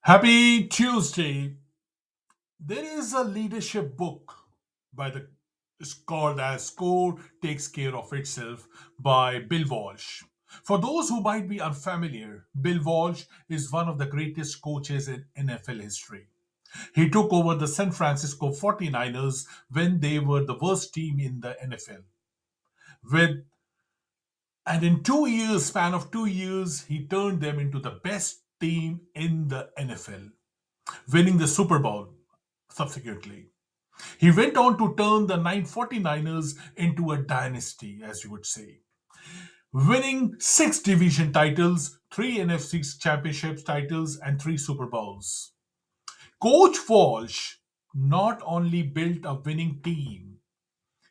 Happy Tuesday. There is a leadership book by the it's called as Score Takes Care of Itself by Bill Walsh. For those who might be unfamiliar, Bill Walsh is one of the greatest coaches in NFL history. He took over the San Francisco 49ers when they were the worst team in the NFL. With and in 2 years, span of 2 years, he turned them into the best team in the NFL, winning the Super Bowl subsequently. He went on to turn the 949ers into a dynasty, as you would say, winning six division titles, three NFC championships titles, and three Super Bowls. Coach Walsh not only built a winning team,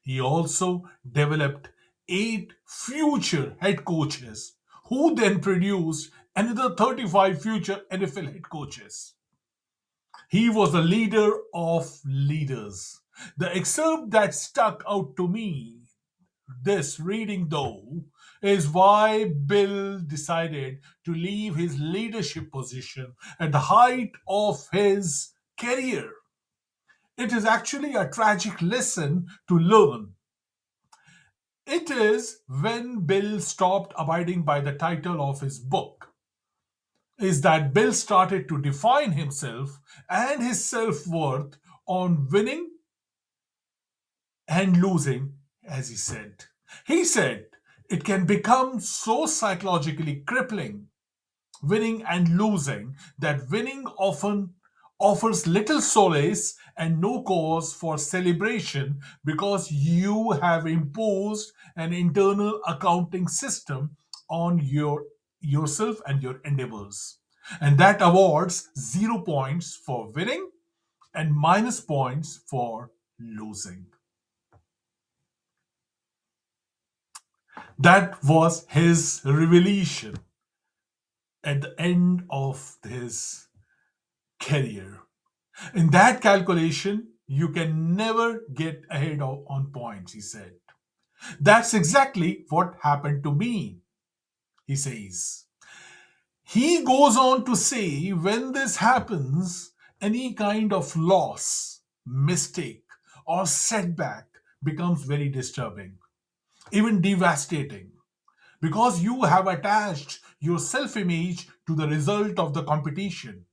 he also developed eight future head coaches who then produced another 35 future NFL head coaches. He was a leader of leaders. The excerpt that stuck out to me, this reading though, is why Bill decided to leave his leadership position at the height of his career. It is actually a tragic lesson to learn. It is when Bill stopped abiding by the title of his book, is that Bill started to define himself and his self worth on winning and losing, as he said. He said it can become so psychologically crippling, winning and losing, that winning often offers little solace and no cause for celebration because you have imposed an internal accounting system on yourself and your endeavors. And that awards 0 points for winning and minus points for losing. That was his revelation at the end of his career. In that calculation, you can never get ahead on points, he said. That's exactly what happened to me, he says. He goes on to say when this happens, any kind of loss, mistake, or setback becomes very disturbing, even devastating, because you have attached your self image to the result of the competition.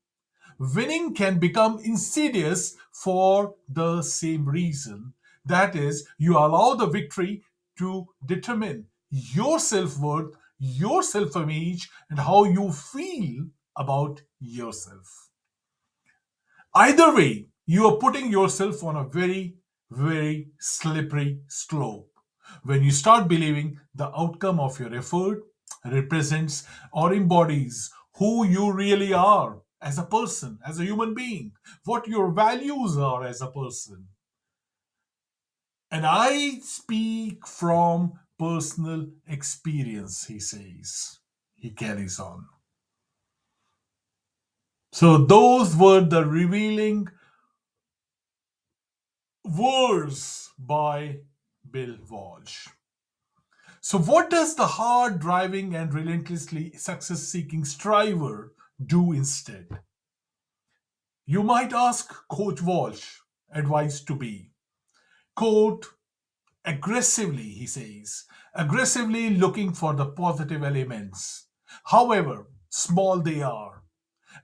Winning can become insidious for the same reason. That is, you allow the victory to determine your self worth, your self image, and how you feel about yourself. Either way, you are putting yourself on a very, very slippery slope. When you start believing the outcome of your effort represents or embodies who you really are as a person, as a human being, what your values are as a person. And I speak from personal experience, he says. He carries on. So, those were the revealing words by Bill Walsh. So, what does the hard driving and relentlessly success seeking striver do instead? You might ask Coach Walsh advice to be, quote, aggressively, he says, aggressively looking for the positive elements, however small they are.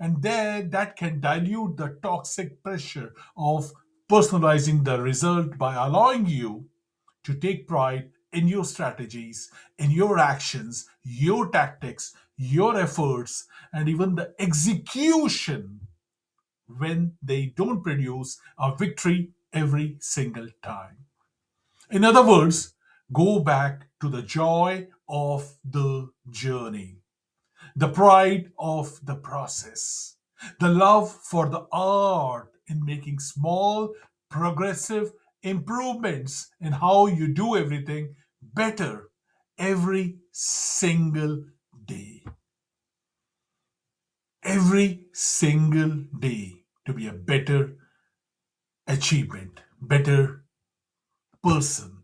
And then that can dilute the toxic pressure of personalizing the result by allowing you to take pride in your strategies, in your actions, your tactics, your efforts, and even the execution when they don't produce a victory every single time. In other words, go back to the joy of the journey, the pride of the process, the love for the art in making small, progressive improvements in how you do everything better every single day. Every single day to be a better achievement, better person.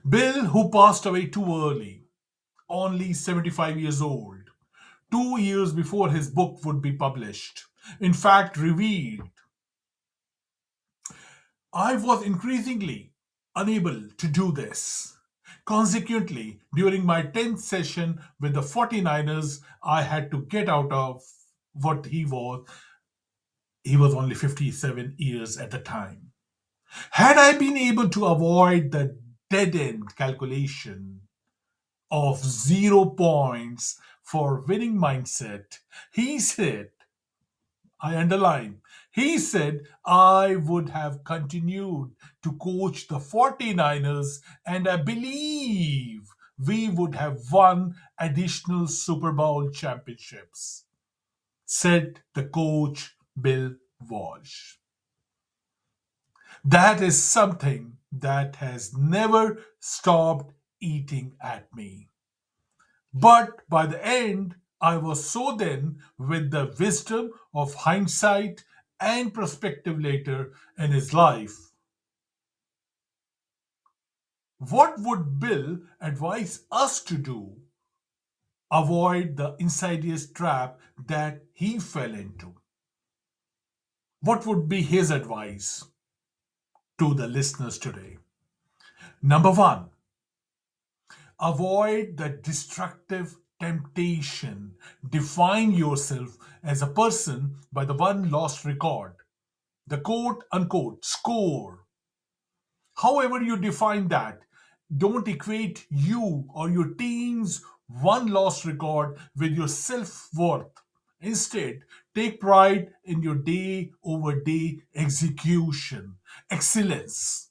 Bill, who passed away too early, only 75 years old, 2 years before his book would be published, In fact, revealed I was increasingly unable to do this. Consequently, during my 10th session with the 49ers, I had to get out of what he was. He was only 57 years at the time. Had I been able to avoid the dead end calculation of 0 points for winning mindset, he said, I underline, he said I would have continued to coach the 49ers and I believe we would have won additional Super Bowl championships, said the coach Bill Walsh. That is something that has never stopped eating at me. But by the end, I was so then with the wisdom of hindsight and perspective later in his life. What would Bill advise us to do? Avoid the insidious trap that he fell into. What would be his advice to the listeners today? Number one, avoid the destructive temptation. Define yourself as a person by the one lost record, the quote unquote score. However, you define that, don't equate you or your team's one lost record with your self worth. Instead, take pride in your day over day execution, excellence,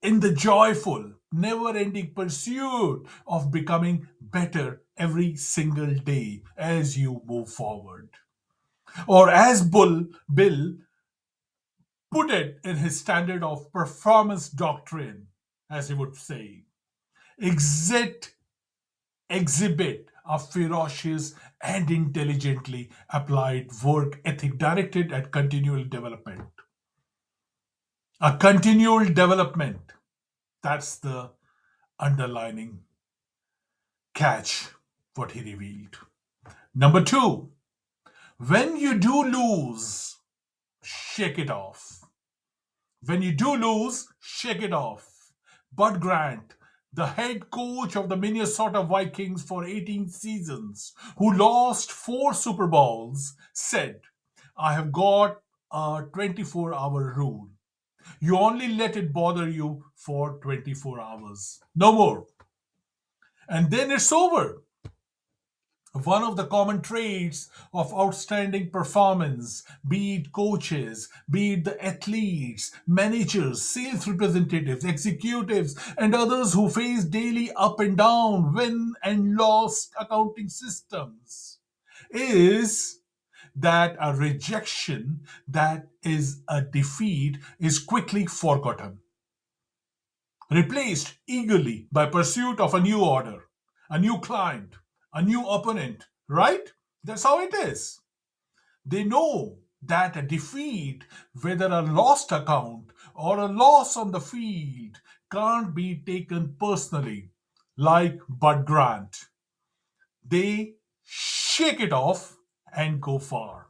in the joyful, never ending pursuit of becoming better every single day as you move forward. Or as Bill put it in his standard of performance doctrine, as he would say, exit, exhibit a ferocious and intelligently applied work ethic directed at continual development. A continual development. That's the underlining catch what he revealed. Number two, when you do lose, shake it off. When you do lose, shake it off. Bud Grant, the head coach of the Minnesota Vikings for 18 seasons, who lost 4 Super Bowls, said, I have got a 24-hour rule. You only let it bother you for 24 hours. No more. And then it's over. One of the common traits of outstanding performance, be it coaches, be it the athletes, managers, sales representatives, executives, and others who face daily up and down, win and loss accounting systems, is that a rejection that is a defeat is quickly forgotten, replaced eagerly by pursuit of a new order, a new client, a new opponent, right? That's how it is. They know that a defeat, whether a lost account or a loss on the field, can't be taken personally, like Bud Grant. They shake it off and go far.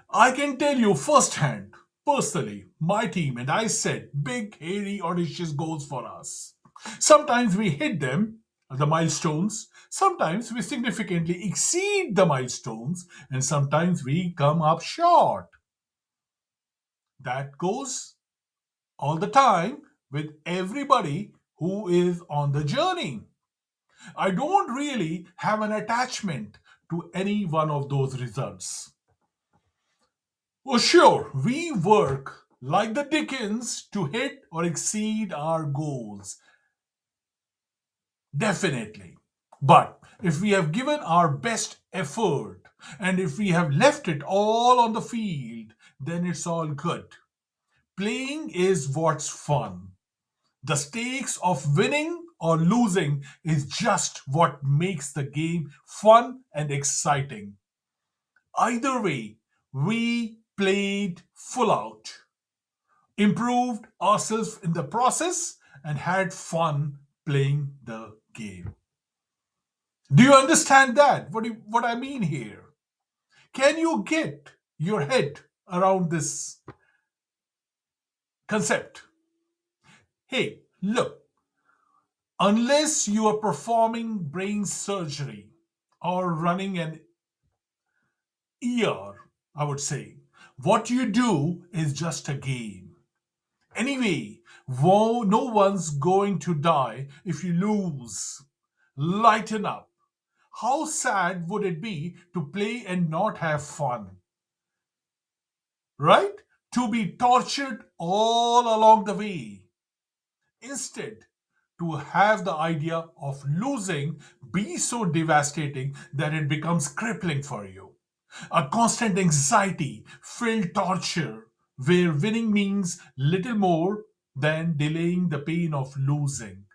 I can tell you firsthand, personally, my team and I set big, hairy, audacious goals for us. Sometimes we hit them, the milestones, sometimes we significantly exceed the milestones, and sometimes we come up short. That goes all the time with everybody who is on the journey. I don't really have an attachment to any one of those results. Oh, sure, we work like the Dickens to hit or exceed our goals. Definitely. But if we have given our best effort and if we have left it all on the field, then it's all good. Playing is what's fun. The stakes of winning or losing is just what makes the game fun and exciting. Either way, we played full out, improved ourselves in the process, and had fun playing the game. Do you understand that? What I mean here? Can you get your head around this concept? Hey, look, unless you are performing brain surgery or running an ER, I would say, what you do is just a game. Anyway, no one's going to die if you lose. Lighten up. How sad would it be to play and not have fun? Right? To be tortured all along the way. Instead, to have the idea of losing be so devastating that it becomes crippling for you. A constant anxiety filled torture where winning means little more than delaying the pain of losing.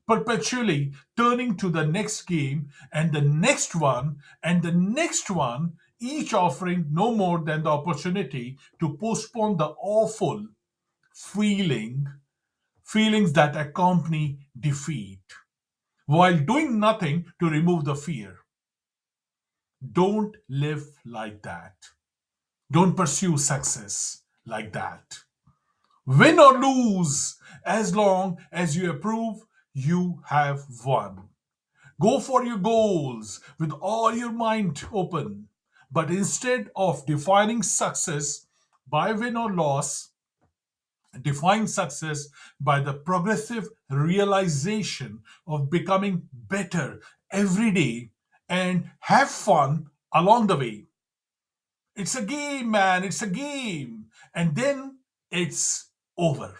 Perpetually turning to the next game and the next one and the next one, each offering no more than the opportunity to postpone the awful feelings that accompany defeat, while doing nothing to remove the fear. Don't live like that. Don't pursue success like that. Win or lose, as long as you approve, you have won. Go for your goals with all your mind open. But instead of defining success by win or loss, define success by the progressive realization of becoming better every day and have fun along the way. It's a game, man. It's a game. And then it's over.